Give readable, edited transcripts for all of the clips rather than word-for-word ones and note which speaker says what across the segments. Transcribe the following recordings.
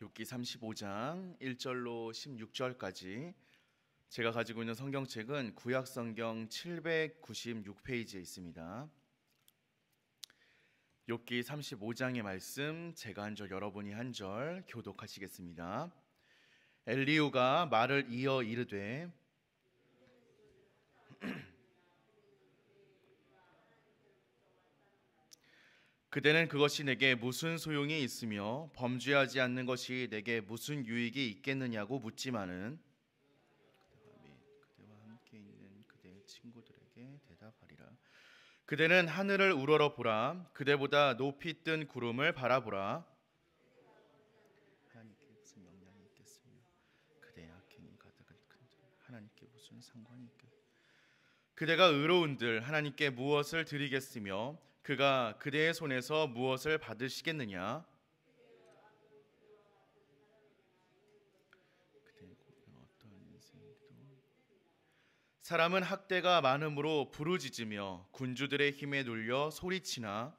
Speaker 1: 욥기 35장 1절로 16절까지 제가 가지고 있는 성경책은 구약성경 796페이지에 있습니다. 욥기 35장의 말씀 제가 한 절 여러분이 한 절 교독하시겠습니다. 엘리후가 말을 이어 이르되 그대는 그것이 내게 무슨 소용이 있으며 범죄하지 않는 것이 내게 무슨 유익이 있겠느냐고 묻지만은 그대와 함께 있는 그대의 친구들에게 대답하리라. 그대는 하늘을 우러러 보라. 그대보다 높이 뜬 구름을 바라보라. 하나님께 무슨 영향이 있겠으며 그대의 악행이 가득한 하나님께 무슨 상관이 있겠? 그대가 의로운들 하나님께 무엇을 드리겠으며 그가 그대의 손에서 무엇을 받으시겠느냐? 사람은 학대가 많음으로 부르짖으며 군주들의 힘에 눌려 소리치나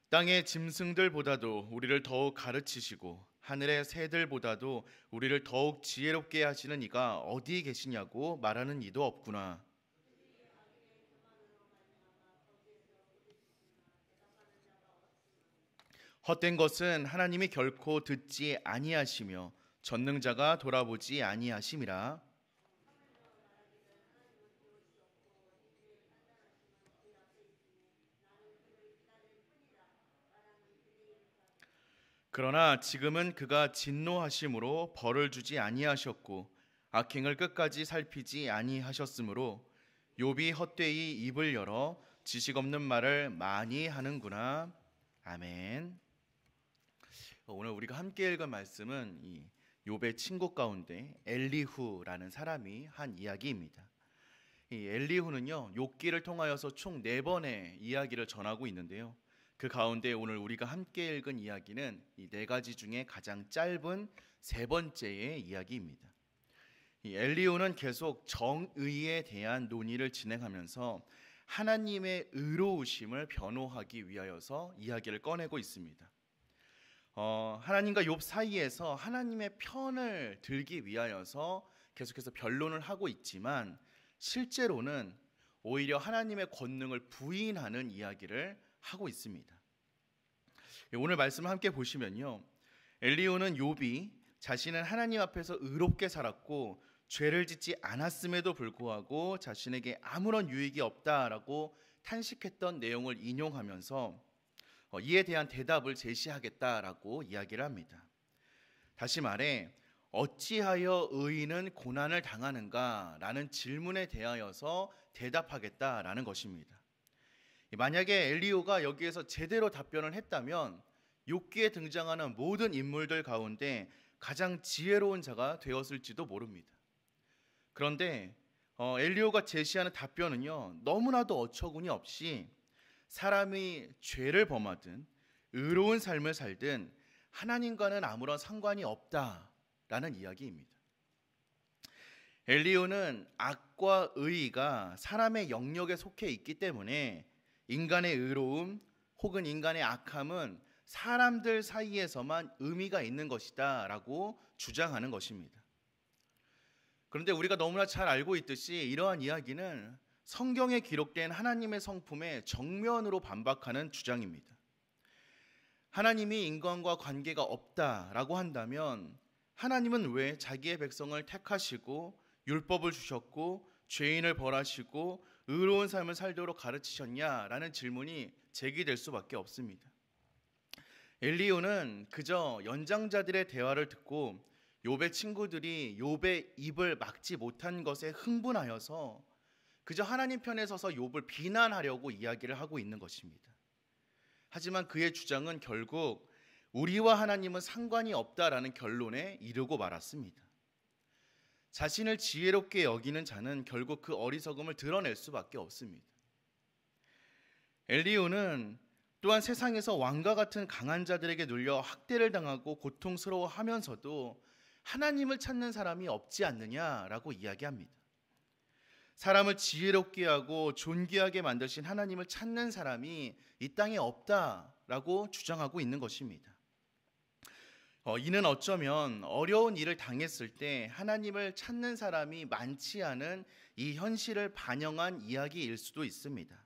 Speaker 1: 땅의 짐승들보다도 우리를 더욱 가르치시고 하늘의 새들보다도 우리를 더욱 지혜롭게 하시는 이가 어디 계시냐고 말하는 이도 없구나. 헛된 것은 하나님이 결코 듣지 아니하시며 전능자가 돌아보지 아니하심이라. 그러나 지금은 그가 진노하심으로 벌을 주지 아니하셨고 악행을 끝까지 살피지 아니하셨으므로 욥이 헛되이 입을 열어 지식 없는 말을 많이 하는구나. 아멘. 오늘 우리가 함께 읽은 말씀은 이 욥의 친구 가운데 엘리후라는 사람이 한 이야기입니다. 이 엘리후는요 욥기를 통하여서 총 4번의 이야기를 전하고 있는데요. 그 가운데 오늘 우리가 함께 읽은 이야기는 이 4가지 중에 가장 짧은 3번째의 이야기입니다. 이 엘리후는 계속 정의에 대한 논의를 진행하면서 하나님의 의로우심을 변호하기 위하여서 이야기를 꺼내고 있습니다. 하나님과 욥 사이에서 하나님의 편을 들기 위하여서 계속해서 변론을 하고 있지만 실제로는 오히려 하나님의 권능을 부인하는 이야기를 하고 있습니다. 오늘 말씀을 함께 보시면요, 엘리후는 욥이 자신은 하나님 앞에서 의롭게 살았고 죄를 짓지 않았음에도 불구하고 자신에게 아무런 유익이 없다라고 탄식했던 내용을 인용하면서 이에 대한 대답을 제시하겠다라고 이야기를 합니다. 다시 말해 어찌하여 의인은 고난을 당하는가라는 질문에 대하여서 대답하겠다라는 것입니다. 만약에 엘리후가 여기에서 제대로 답변을 했다면 욥기에 등장하는 모든 인물들 가운데 가장 지혜로운 자가 되었을지도 모릅니다. 그런데 엘리후가 제시하는 답변은요 너무나도 어처구니 없이 사람이 죄를 범하든 의로운 삶을 살든 하나님과는 아무런 상관이 없다라는 이야기입니다. 엘리후는 악과 의가 사람의 영역에 속해 있기 때문에 인간의 의로움 혹은 인간의 악함은 사람들 사이에서만 의미가 있는 것이다 라고 주장하는 것입니다. 그런데 우리가 너무나 잘 알고 있듯이 이러한 이야기는 성경에 기록된 하나님의 성품에 정면으로 반박하는 주장입니다. 하나님이 인간과 관계가 없다라고 한다면 하나님은 왜 자기의 백성을 택하시고 율법을 주셨고 죄인을 벌하시고 의로운 삶을 살도록 가르치셨냐라는 질문이 제기될 수밖에 없습니다. 엘리후는 그저 연장자들의 대화를 듣고 욥의 친구들이 욥의 입을 막지 못한 것에 흥분하여서 그저 하나님 편에 서서 욥을 비난하려고 이야기를 하고 있는 것입니다. 하지만 그의 주장은 결국 우리와 하나님은 상관이 없다라는 결론에 이르고 말았습니다. 자신을 지혜롭게 여기는 자는 결국 그 어리석음을 드러낼 수밖에 없습니다. 엘리후는 또한 세상에서 왕과 같은 강한 자들에게 눌려 학대를 당하고 고통스러워하면서도 하나님을 찾는 사람이 없지 않느냐라고 이야기합니다. 사람을 지혜롭게 하고 존귀하게 만드신 하나님을 찾는 사람이 이 땅에 없다라고 주장하고 있는 것입니다. 이는 어쩌면 어려운 일을 당했을 때 하나님을 찾는 사람이 많지 않은 이 현실을 반영한 이야기일 수도 있습니다.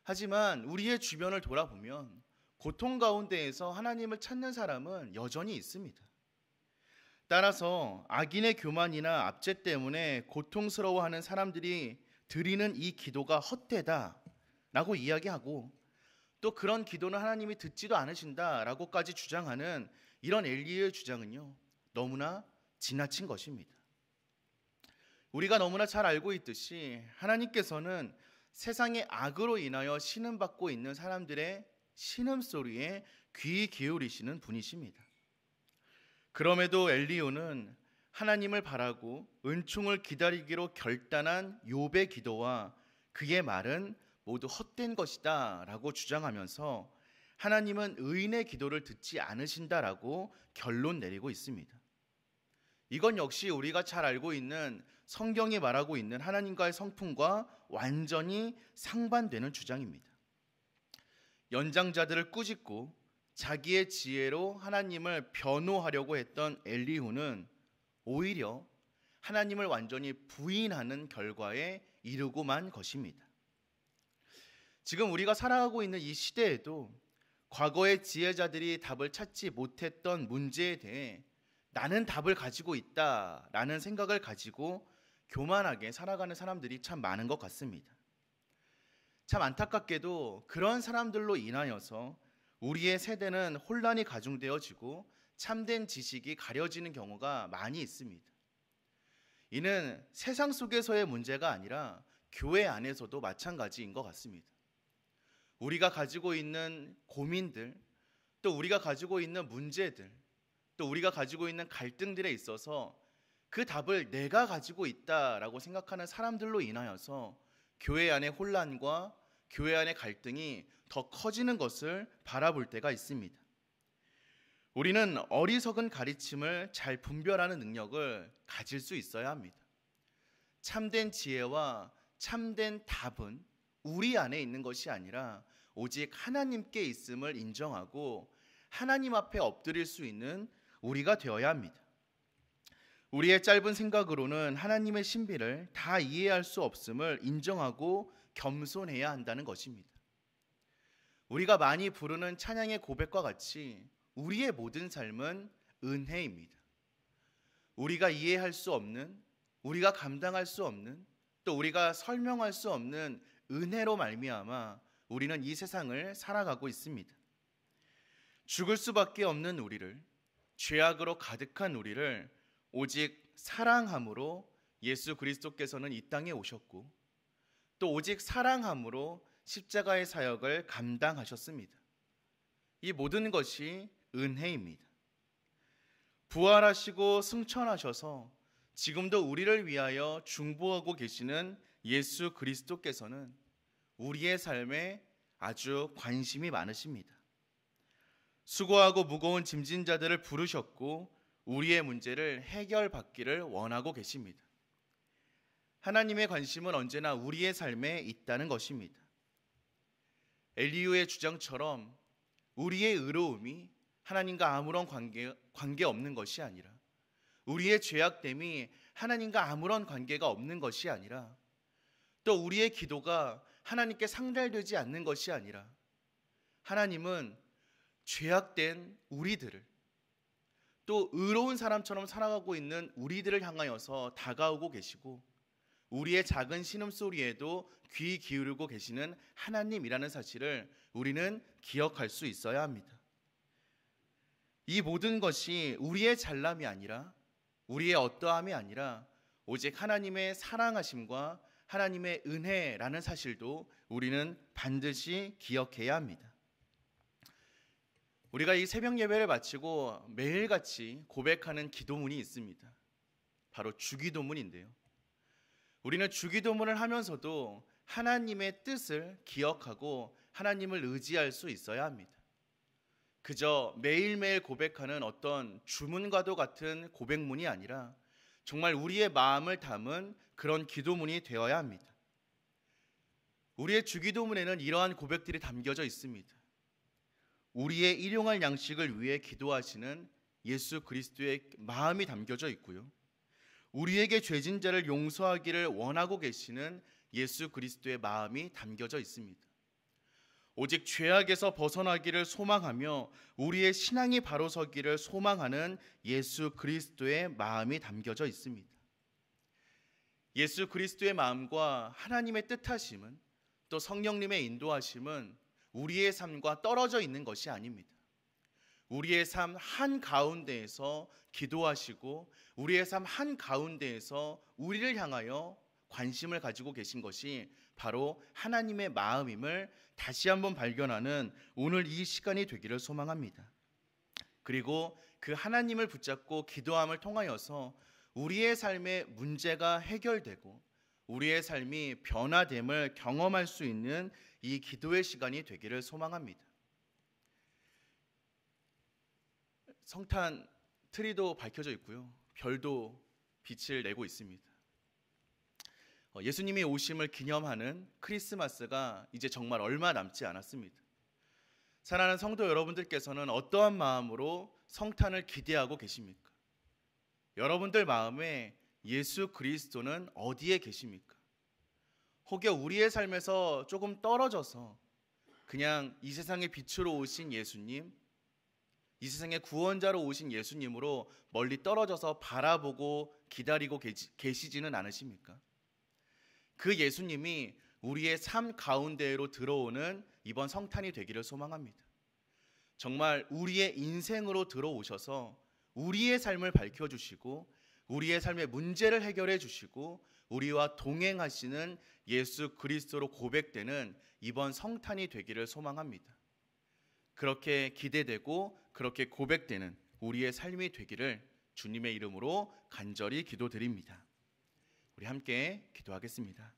Speaker 1: 하지만 우리의 주변을 돌아보면 고통 가운데에서 하나님을 찾는 사람은 여전히 있습니다. 따라서 악인의 교만이나 압제 때문에 고통스러워하는 사람들이 드리는 이 기도가 헛되다라고 이야기하고, 또 그런 기도는 하나님이 듣지도 않으신다라고까지 주장하는 이런 엘리야의 주장은요, 너무나 지나친 것입니다. 우리가 너무나 잘 알고 있듯이 하나님께서는 세상의 악으로 인하여 신음받고 있는 사람들의 신음소리에 귀 기울이시는 분이십니다. 그럼에도 엘리야는 하나님을 바라고 은총을 기다리기로 결단한 욥의 기도와 그의 말은 모두 헛된 것이다 라고 주장하면서 하나님은 의인의 기도를 듣지 않으신다라고 결론 내리고 있습니다. 이건 역시 우리가 잘 알고 있는 성경이 말하고 있는 하나님과의 성품과 완전히 상반되는 주장입니다. 연장자들을 꾸짖고 자기의 지혜로 하나님을 변호하려고 했던 엘리후는 오히려 하나님을 완전히 부인하는 결과에 이르고만 것입니다. 지금 우리가 살아가고 있는 이 시대에도 과거의 지혜자들이 답을 찾지 못했던 문제에 대해 나는 답을 가지고 있다라는 생각을 가지고 교만하게 살아가는 사람들이 참 많은 것 같습니다. 참 안타깝게도 그런 사람들로 인하여서 우리의 세대는 혼란이 가중되어지고 참된 지식이 가려지는 경우가 많이 있습니다. 이는 세상 속에서의 문제가 아니라 교회 안에서도 마찬가지인 것 같습니다. 우리가 가지고 있는 고민들, 또 우리가 가지고 있는 문제들, 또 우리가 가지고 있는 갈등들에 있어서 그 답을 내가 가지고 있다라고 생각하는 사람들로 인하여서 교회 안의 혼란과 교회 안의 갈등이 더 커지는 것을 바라볼 때가 있습니다. 우리는 어리석은 가르침을 잘 분별하는 능력을 가질 수 있어야 합니다. 참된 지혜와 참된 답은 우리 안에 있는 것이 아니라 오직 하나님께 있음을 인정하고 하나님 앞에 엎드릴 수 있는 우리가 되어야 합니다. 우리의 짧은 생각으로는 하나님의 신비를 다 이해할 수 없음을 인정하고 겸손해야 한다는 것입니다. 우리가 많이 부르는 찬양의 고백과 같이 우리의 모든 삶은 은혜입니다. 우리가 이해할 수 없는, 우리가 감당할 수 없는, 또 우리가 설명할 수 없는 은혜로 말미암아 우리는 이 세상을 살아가고 있습니다. 죽을 수밖에 없는 우리를, 죄악으로 가득한 우리를 오직 사랑함으로 예수 그리스도께서는 이 땅에 오셨고, 또 오직 사랑함으로 십자가의 사역을 감당하셨습니다. 이 모든 것이 은혜입니다. 부활하시고 승천하셔서 지금도 우리를 위하여 중보하고 계시는 예수 그리스도께서는 우리의 삶에 아주 관심이 많으십니다. 수고하고 무거운 짐진 자들을 부르셨고 우리의 문제를 해결받기를 원하고 계십니다. 하나님의 관심은 언제나 우리의 삶에 있다는 것입니다. 엘리후의 주장처럼 우리의 의로움이 하나님과 아무런 관계 없는 것이 아니라, 우리의 죄악됨이 하나님과 아무런 관계가 없는 것이 아니라, 또 우리의 기도가 하나님께 상달되지 않는 것이 아니라, 하나님은 죄악된 우리들을, 또 의로운 사람처럼 살아가고 있는 우리들을 향하여서 다가오고 계시고 우리의 작은 신음소리에도 귀 기울이고 계시는 하나님이라는 사실을 우리는 기억할 수 있어야 합니다. 이 모든 것이 우리의 잘남이 아니라, 우리의 어떠함이 아니라 오직 하나님의 사랑하심과 하나님의 은혜라는 사실도 우리는 반드시 기억해야 합니다. 우리가 이 새벽 예배를 마치고 매일같이 고백하는 기도문이 있습니다. 바로 주기도문인데요. 우리는 주기도문을 하면서도 하나님의 뜻을 기억하고 하나님을 의지할 수 있어야 합니다. 그저 매일매일 고백하는 어떤 주문과도 같은 고백문이 아니라 정말 우리의 마음을 담은 그런 기도문이 되어야 합니다. 우리의 주기도문에는 이러한 고백들이 담겨져 있습니다. 우리의 일용할 양식을 위해 기도하시는 예수 그리스도의 마음이 담겨져 있고요. 우리에게 죄진 자를 용서하기를 원하고 계시는 예수 그리스도의 마음이 담겨져 있습니다. 오직 죄악에서 벗어나기를 소망하며 우리의 신앙이 바로 서기를 소망하는 예수 그리스도의 마음이 담겨져 있습니다. 예수 그리스도의 마음과 하나님의 뜻하심은, 또 성령님의 인도하심은 우리의 삶과 떨어져 있는 것이 아닙니다. 우리의 삶 한가운데에서 기도하시고 우리의 삶 한가운데에서 우리를 향하여 관심을 가지고 계신 것이 바로 하나님의 마음임을 다시 한번 발견하는 오늘 이 시간이 되기를 소망합니다. 그리고 그 하나님을 붙잡고 기도함을 통하여서 우리의 삶의 문제가 해결되고 우리의 삶이 변화됨을 경험할 수 있는 이 기도의 시간이 되기를 소망합니다. 성탄 트리도 밝혀져 있고요. 별도 빛을 내고 있습니다. 예수님이 오심을 기념하는 크리스마스가 이제 정말 얼마 남지 않았습니다. 사랑하는 성도 여러분들께서는 어떠한 마음으로 성탄을 기대하고 계십니까? 여러분들 마음에 예수 그리스도는 어디에 계십니까? 혹여 우리의 삶에서 조금 떨어져서 그냥 이 세상의 빛으로 오신 예수님, 이 세상의 구원자로 오신 예수님으로 멀리 떨어져서 바라보고 기다리고 계시지는 않으십니까? 그 예수님이 우리의 삶 가운데로 들어오는 이번 성탄이 되기를 소망합니다. 정말 우리의 인생으로 들어오셔서 우리의 삶을 밝혀주시고 우리의 삶의 문제를 해결해 주시고 우리와 동행하시는 예수 그리스도로 고백되는 이번 성탄이 되기를 소망합니다. 그렇게 기대되고 그렇게 고백되는 우리의 삶이 되기를 주님의 이름으로 간절히 기도드립니다. 우리 함께 기도하겠습니다.